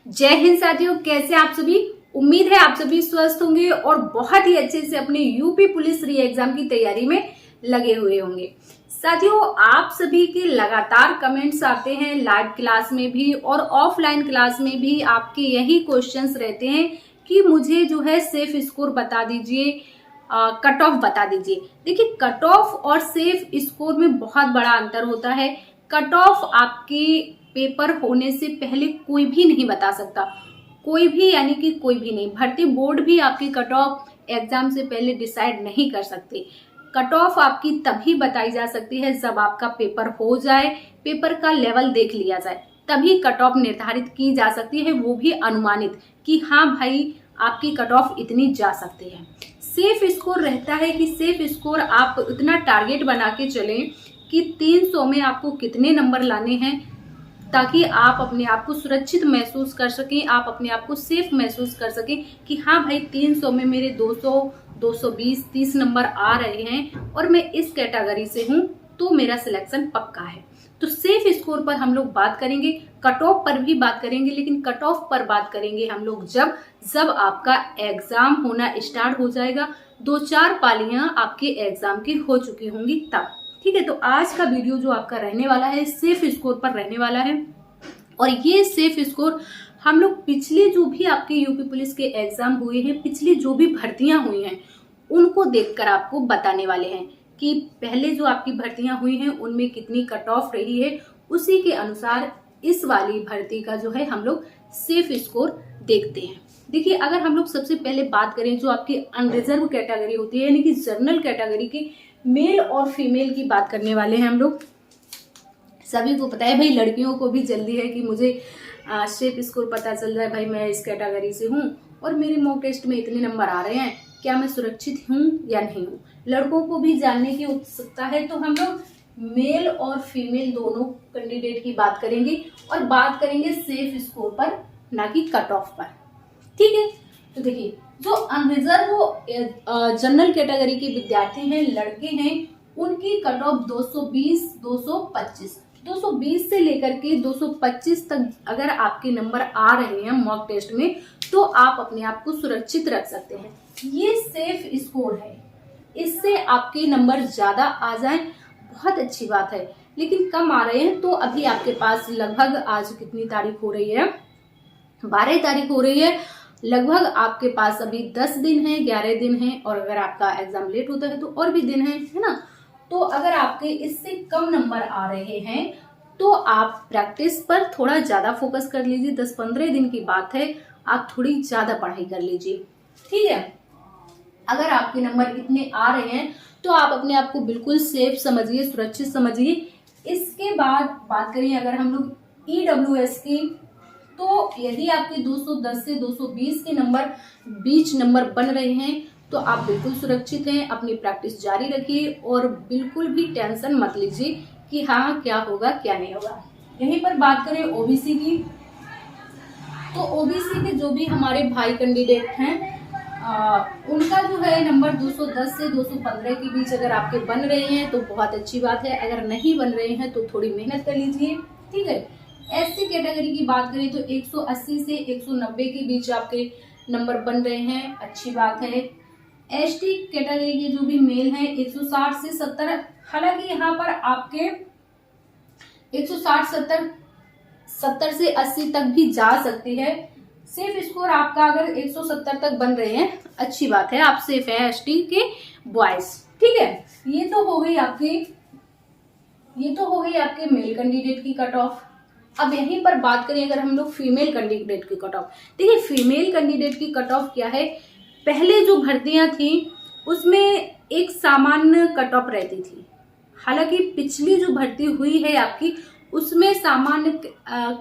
जय हिंद साथियों, कैसे आप सभी। उम्मीद है आप सभी स्वस्थ होंगे और बहुत ही अच्छे से अपने यूपी पुलिस री एग्जाम की तैयारी में लगे हुए होंगे। साथियों, आप सभी के लगातार कमेंट्स आते हैं लाइव क्लास में भी और ऑफलाइन क्लास में भी। आपके यही क्वेश्चंस रहते हैं कि मुझे जो है सेफ स्कोर बता दीजिए, कट ऑफ बता दीजिए। देखिए, कट ऑफ और सेफ स्कोर में बहुत बड़ा अंतर होता है। कट ऑफ आपके पेपर होने से पहले कोई भी नहीं बता सकता, कोई भी, यानी कि कोई भी नहीं। भर्ती बोर्ड भी आपकी कट ऑफ एग्जाम से पहले डिसाइड नहीं कर सकते। कट ऑफ आपकी तभी बताई जा सकती है जब आपका पेपर हो जाए, पेपर का लेवल देख लिया जाए, तभी कट ऑफ निर्धारित की जा सकती है, वो भी अनुमानित कि हाँ भाई आपकी कट ऑफ इतनी जा सकती है। सेफ स्कोर रहता है कि सेफ स्कोर आप इतना टारगेट बना के चलें कि 300 में आपको कितने नंबर लाने हैं, ताकि आप अपने आप को सुरक्षित महसूस कर सकें, आप अपने आप को सेफ महसूस कर सकें कि हाँ भाई 300 में मेरे 200, 220, 30 नंबर आ रहे हैं और मैं इस कैटेगरी से हूँ तो मेरा सिलेक्शन पक्का है। तो सेफ स्कोर पर हम लोग बात करेंगे, कट ऑफ पर भी बात करेंगे, लेकिन कट ऑफ पर बात करेंगे हम लोग जब आपका एग्जाम होना स्टार्ट हो जाएगा, 2-4 पालियां आपके एग्जाम की हो चुकी होंगी तब। ठीक है, तो आज का वीडियो जो आपका रहने वाला है सेफ स्कोर पर रहने वाला है। और ये सेफ स्कोर हम लोग पिछले जो भी आपके यूपी पुलिस के एग्जाम हुए हैं, पिछली जो भी भर्तियां हुई हैं, उनको देखकर आपको बताने वाले हैं कि पहले जो आपकी भर्तियां हुई हैं उनमें कितनी कट ऑफ रही है। उसी के अनुसार इस वाली भर्ती का जो है हम लोग सेफ स्कोर देखते हैं। देखिए, अगर हम लोग सबसे पहले बात करें जो आपकी अनरिजर्व कैटेगरी होती है, यानी कि जनरल कैटेगरी की मेल और फीमेल की बात करने वाले हैं हम लोग। सभी को पता है भाई, लड़कियों को भी जल्दी है कि मुझे सेफ स्कोर पता चल जाए, भाई मैं इस कैटेगरी से हूँ और मेरे मॉक टेस्ट में इतने नंबर आ रहे हैं, क्या मैं सुरक्षित हूँ या नहीं हूँ। लड़कों को भी जानने की उत्सुकता है, तो हम लोग मेल और फीमेल दोनों कैंडिडेट की बात करेंगे और बात करेंगे सेफ स्कोर पर, ना कि कट ऑफ पर। ठीक है, तो देखिए, जो अनरिजर्व जनरल कैटेगरी के विद्यार्थी हैं, लड़के हैं, उनकी कट ऑफ 220, 225, 220 से लेकर के 225 तक अगर आपके नंबर आ रहे हैं मॉक टेस्ट में, तो आप अपने आप को सुरक्षित रख सकते हैं। ये सेफ स्कोर है। इससे आपके नंबर ज्यादा आ जाएं बहुत अच्छी बात है, लेकिन कम आ रहे हैं तो अभी आपके पास लगभग, आज कितनी तारीख हो रही है, 12 तारीख हो रही है, लगभग आपके पास अभी 10 दिन है, 11 दिन है, और अगर आपका एग्जाम लेट होता है तो और भी दिन है ना। तो अगर आपके इससे कम नंबर आ रहे हैं तो आप प्रैक्टिस पर थोड़ा ज्यादा फोकस कर लीजिए। 10-15 दिन की बात है, आप थोड़ी ज्यादा पढ़ाई कर लीजिए। ठीक है, अगर आपके नंबर इतने आ रहे हैं तो आप अपने आप को बिल्कुल सेफ समझिए, सुरक्षित समझिए। इसके बाद बात करें अगर हम लोग EWS की, तो यदि आपके 210 से 220 के नंबर बीच नंबर बन रहे हैं तो आप बिल्कुल सुरक्षित हैं। अपनी प्रैक्टिस जारी रखिए और बिल्कुल भी टेंशन मत लीजिए कि हाँ क्या होगा क्या नहीं होगा। यहीं पर बात करें ओबीसी की, तो ओबीसी के जो भी हमारे भाई कैंडिडेट हैं, उनका जो है नंबर 210 से 215 के बीच अगर आपके बन रहे हैं तो बहुत अच्छी बात है। अगर नहीं बन रहे हैं तो थोड़ी मेहनत कर लीजिए। ठीक है, एससी कैटेगरी की बात करें तो 180 से 190 के बीच आपके नंबर बन रहे हैं, अच्छी बात है। एसटी कैटेगरी के जो भी मेल हैं 160 से 70, हालांकि यहाँ पर आपके 160, 70 से 80 तक भी जा सकती है। सेफ स्कोर आपका अगर 170 तक बन रहे हैं, अच्छी बात है, आप सेफ है एसटी के बॉयज। ठीक है, ये तो हो गई आपके मेल कैंडिडेट की कट ऑफ। अब यहीं पर बात करें अगर हम लोग फीमेल कैंडिडेट की कट ऑफ। देखिए, फीमेल कैंडिडेट की कट ऑफ क्या है, पहले जो भर्तियां थी उसमें एक सामान्य कट ऑफ रहती थी। हालांकि पिछली जो भर्ती हुई है आपकी, उसमें सामान्य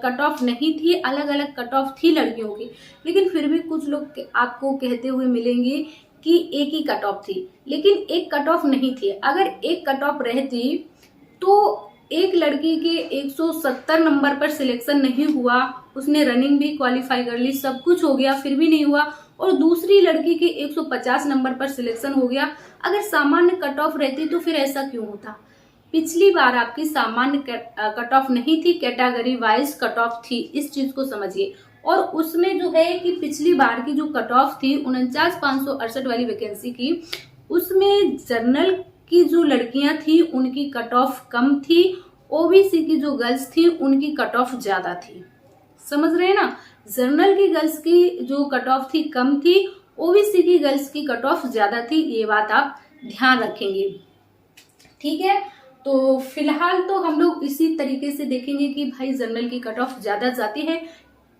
कट ऑफ नहीं थी, अलग अलग कट ऑफ थी लड़कियों की, लेकिन फिर भी कुछ लोग आपको कहते हुए मिलेंगे कि एक ही कट ऑफ थी, लेकिन एक कट ऑफ नहीं थी। अगर एक कट ऑफ रहती तो एक लड़की के 170 नंबर पर सिलेक्शन नहीं हुआ, उसने रनिंग भी क्वालिफाई कर ली, सब कुछ हो गया, फिर भी नहीं हुआ, और दूसरी लड़की के 150 नंबर पर सिलेक्शन हो गया। अगर सामान्य कट ऑफ रहती तो फिर ऐसा क्यों होता। पिछली बार आपकी सामान्य कट ऑफ नहीं थी, कैटेगरी वाइज कट ऑफ थी, इस चीज को समझिए। और उसमें जो है कि पिछली बार की जो कट ऑफ थी 49,568 वाली वैकेंसी की, उसमें जनरल की जो लड़कियां थी उनकी कट ऑफ कम थी, ओबीसी की जो गर्ल्स थी उनकी कट ऑफ ज्यादा थी। समझ रहे हैं ना, जनरल की गर्ल्स की जो कट ऑफ थी कम थी, ओबीसी की गर्ल्स की कट ऑफ ज्यादा थी, ये बात आप ध्यान रखेंगे। ठीक है, तो फिलहाल तो हम लोग इसी तरीके से देखेंगे कि भाई जनरल की कट ऑफ ज्यादा जाती है।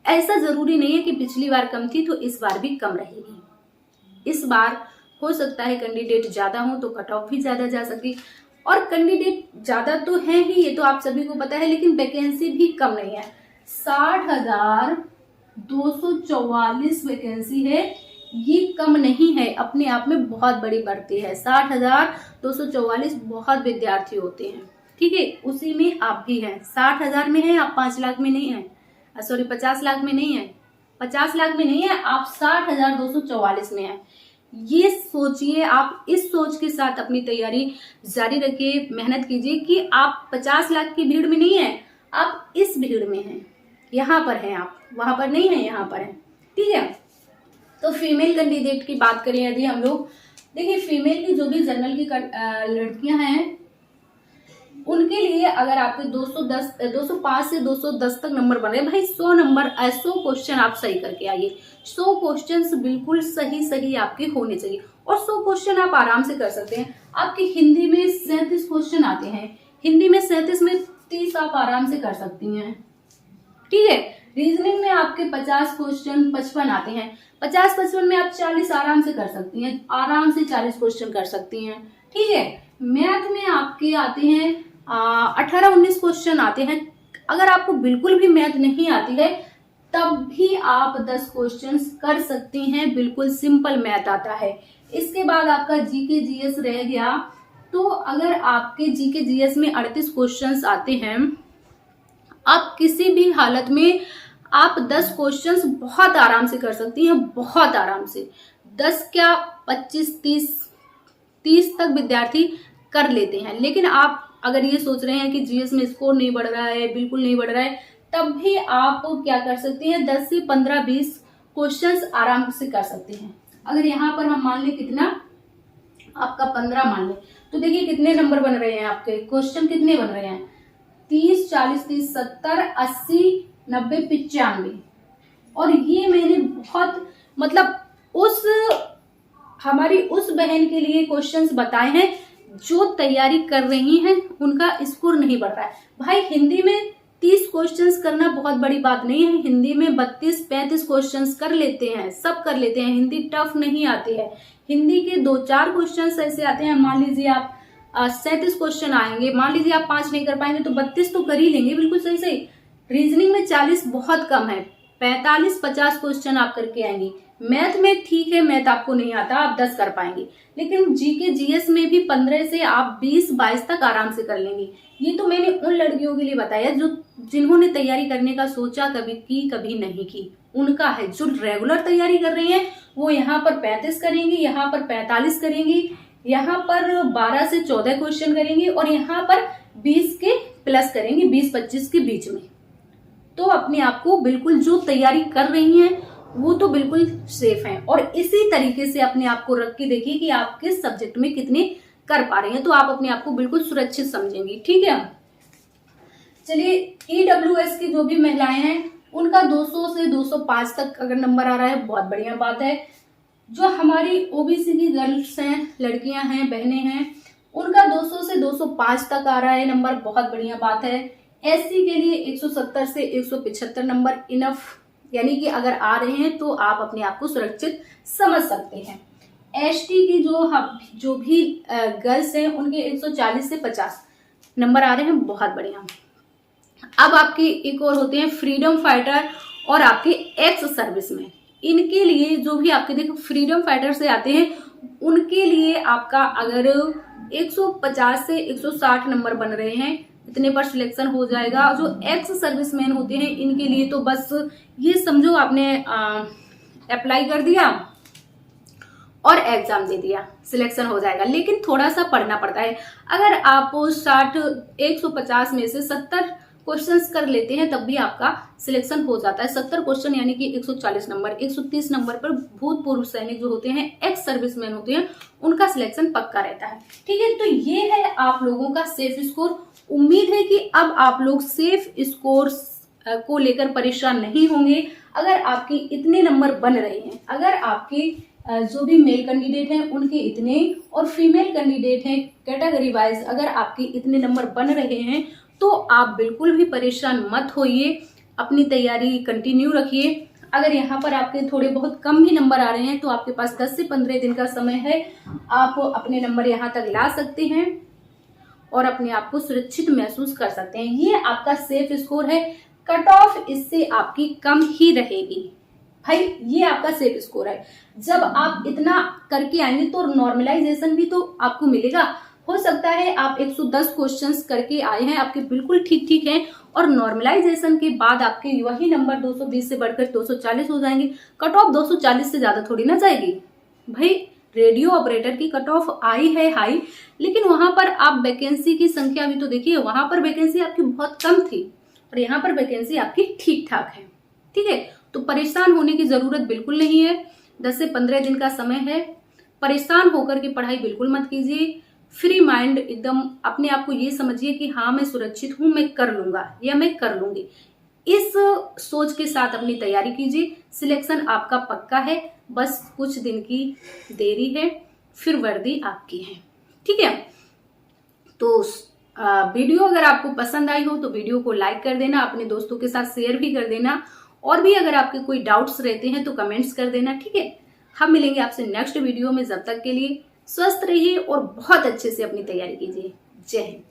ऐसा जरूरी नहीं है कि पिछली बार कम थी तो इस बार भी कम रहेगी। इस बार हो सकता है कैंडिडेट ज्यादा हो तो कट ऑफ भी ज्यादा जा सकती, और कैंडिडेट ज्यादा तो है ही, ये तो आप सभी को पता है, लेकिन वैकेंसी भी कम नहीं है। 60,244 वैकेंसी है, ये कम नहीं है, अपने आप में बहुत बड़ी बढ़ती है। 60,244 बहुत विद्यार्थी होते हैं, ठीक है, उसी में आप भी हैं। 60,000 में है, आप 5 लाख में नहीं है, सॉरी 50 लाख में नहीं है, 50 लाख में नहीं है, आप 60,244 में है। ये सोचिए, आप इस सोच के साथ अपनी तैयारी जारी रखिए, मेहनत कीजिए कि आप 50 लाख की भीड़ में नहीं है, आप इस भीड़ में हैं, यहाँ पर हैं आप, वहां पर नहीं है, यहाँ पर हैं। ठीक है, तो फीमेल कैंडिडेट की बात करें यदि हम लोग, देखिए फीमेल की जो भी जनरल की लड़कियां हैं उनके लिए अगर आपके 205 से 210 तक नंबर बन रहे, भाई 100 नंबर 100 क्वेश्चन आप सही करके आइए। 100 क्वेश्चन बिल्कुल सही आपके होने चाहिए, और 100 क्वेश्चन आप आराम से कर सकते हैं। आपके हिंदी में 37 क्वेश्चन आते हैं, हिंदी में 37 में 30 आप आराम से कर सकती हैं। ठीक है, रीजनिंग में आपके 50 क्वेश्चन 55 आते हैं, 50-55 में आप 40 आराम से कर सकती हैं, आराम से 40 क्वेश्चन कर सकती हैं। ठीक है, मैथ में आपके आते हैं 18-19 क्वेश्चन आते हैं। अगर आपको बिल्कुल भी मैथ नहीं आती है तब भी आप 10 क्वेश्चन कर सकती हैं, बिल्कुल सिंपल मैथ आता है। इसके बाद आपका जीके जीएस रह गया, तो अगर आपके जीके जीएस में 38 क्वेश्चन आते हैं, आप किसी भी हालत में आप 10 क्वेश्चंस बहुत आराम से कर सकती हैं, बहुत आराम से। 10 क्या 25-30 तक विद्यार्थी कर लेते हैं। लेकिन आप अगर ये सोच रहे हैं कि जीएस में स्कोर नहीं बढ़ रहा है, बिल्कुल नहीं बढ़ रहा है, तब भी आप क्या कर सकते हैं, 10 से 15-20 क्वेश्चंस आराम से कर सकते हैं। अगर यहाँ पर हम मान लें कितना, आपका 15 मान लें, तो देखिए कितने नंबर बन रहे हैं, आपके क्वेश्चन कितने बन रहे हैं, 30, 40, 30, 70, 80, 90, 95। और ये मैंने बहुत मतलब हमारी उस बहन के लिए क्वेश्चंस बताए हैं जो तैयारी कर रही हैं, उनका स्कोर नहीं बढ़ रहा है। भाई हिंदी में 30 क्वेश्चंस करना बहुत बड़ी बात नहीं है, हिंदी में 32-35 क्वेश्चंस कर लेते हैं, सब कर लेते हैं, हिंदी टफ नहीं आती है। हिंदी के 2-4 क्वेश्चंस ऐसे आते हैं, मान लीजिए आप 37 क्वेश्चन आएंगे, मान लीजिए आप 5 नहीं कर पाएंगे तो 32 तो कर ही लेंगे, बिल्कुल सही। रीजनिंग में 40 बहुत कम है, 45-50 क्वेश्चन आप करके आएंगी। मैथ में ठीक है, मैथ आपको नहीं आता, आप 10 कर पाएंगे, लेकिन जीके जीएस में भी 15 से आप 20-22 तक आराम से कर लेंगी। ये तो मैंने उन लड़कियों के लिए बताया जिन्होंने तैयारी करने का सोचा कभी की कभी नहीं की, उनका है। जो रेगुलर तैयारी कर रही हैं वो यहाँ पर 35 करेंगी, यहाँ पर 45 करेंगी, यहाँ पर 12 से 14 क्वेश्चन करेंगी, और यहाँ पर 20 के प्लस करेंगी, 20-25 के बीच में। तो अपने आप को बिल्कुल जो तैयारी कर रही हैं वो तो बिल्कुल सेफ हैं, और इसी तरीके से अपने आप को रख के देखिए कि आप किस सब्जेक्ट में कितने कर पा रहे हैं, तो आप अपने आप को बिल्कुल सुरक्षित समझेंगी। ठीक है, चलिए ईडब्ल्यूएस की जो भी महिलाएं हैं उनका 200 से 205 तक अगर नंबर आ रहा है बहुत बढ़िया बात है। जो हमारी ओबीसी की गर्ल्स हैं, लड़कियां हैं, बहनें हैं, उनका 200 से 205 तक आ रहा है नंबर, बहुत बढ़िया बात है। एससी के लिए 170 से 175 नंबर इनफ, यानी कि अगर आ रहे हैं तो आप अपने आप को सुरक्षित समझ सकते हैं। एसटी की जो भी गर्ल्स हैं उनके 140 से 50 नंबर आ रहे हैं, बहुत बढ़िया। अब आपके एक और होते हैं फ्रीडम फाइटर और आपके एक्स सर्विसमैन। इनके लिए जो भी आपके देखो फ्रीडम फाइटर से आते हैं, उनके लिए आपका अगर 150 से 160 नंबर बन रहे हैं, इतने पर सिलेक्शन हो जाएगा। जो एक्स सर्विसमैन होते हैं इनके लिए तो बस ये समझो आपने अप्लाई कर दिया और एग्जाम दे दिया, सिलेक्शन हो जाएगा। लेकिन थोड़ा सा पढ़ना पड़ता है। अगर आप 150 में से 70 क्वेश्चंस कर लेते हैं तब भी आपका सिलेक्शन हो जाता है। 70 क्वेश्चन यानी कि 140 नंबर, 130 नंबर पर भूतपूर्व सैनिक जो होते हैं, एक्स सर्विसमैन होते हैं, उनका सिलेक्शन पक्का रहता है। ठीक है, तो ये है आप लोगों का सेफ स्कोर। उम्मीद है कि अब आप लोग सेफ स्कोर को लेकर परेशान नहीं होंगे। अगर आपके इतने नंबर बन रहे हैं, अगर आपके जो भी मेल कैंडिडेट हैं उनके इतने और फीमेल कैंडिडेट हैं कैटेगरी वाइज, अगर आपके इतने नंबर बन रहे हैं तो आप बिल्कुल भी परेशान मत होइए, अपनी तैयारी कंटिन्यू रखिए। अगर यहाँ पर आपके थोड़े बहुत कम भी नंबर आ रहे हैं तो आपके पास 10 से 15 दिन का समय है, आप अपने नंबर यहाँ तक ला सकते हैं और अपने आप को सुरक्षित महसूस कर सकते हैं। ये आपका सेफ स्कोर है। कट ऑफ इससे आपकी कम ही रहेगी भाई, ये आपका सेफ स्कोर है। जब आप इतना करके आएंगे तो नॉर्मलाइजेशन भी तो आपको मिलेगा। हो सकता है आप 110 क्वेश्चंस करके आए हैं, आपके बिल्कुल ठीक ठीक हैं, और नॉर्मलाइजेशन के बाद आपके वही नंबर 220 से बढ़कर 240 हो जाएंगे। कट ऑफ 240 से ज्यादा थोड़ी ना जाएगी भाई। रेडियो ऑपरेटर की कट ऑफ आई है हाई, लेकिन वहां पर आप वैकेंसी की संख्या भी तो देखिए, वहां पर वैकेंसी आपकी बहुत कम थी और यहाँ पर वैकेंसी आपकी ठीक ठाक है। ठीक है, तो परेशान होने की जरूरत बिल्कुल नहीं है। 10 से 15 दिन का समय है। परेशान होकर के पढ़ाई बिल्कुल मत कीजिए। फ्री माइंड एकदम अपने आप को ये समझिए कि हाँ मैं सुरक्षित हूं, मैं कर लूंगा या मैं कर लूंगी। इस सोच के साथ अपनी तैयारी कीजिए। सिलेक्शन आपका पक्का है, बस कुछ दिन की देरी है, फिर वर्दी आपकी है। ठीक है, तो वीडियो अगर आपको पसंद आई हो तो वीडियो को लाइक कर देना, अपने दोस्तों के साथ शेयर भी कर देना, और भी अगर आपके कोई डाउट्स रहते हैं तो कमेंट्स कर देना। ठीक है, हम मिलेंगे आपसे नेक्स्ट वीडियो में। जब तक के लिए स्वस्थ रहिए और बहुत अच्छे से अपनी तैयारी कीजिए। जय हिंद।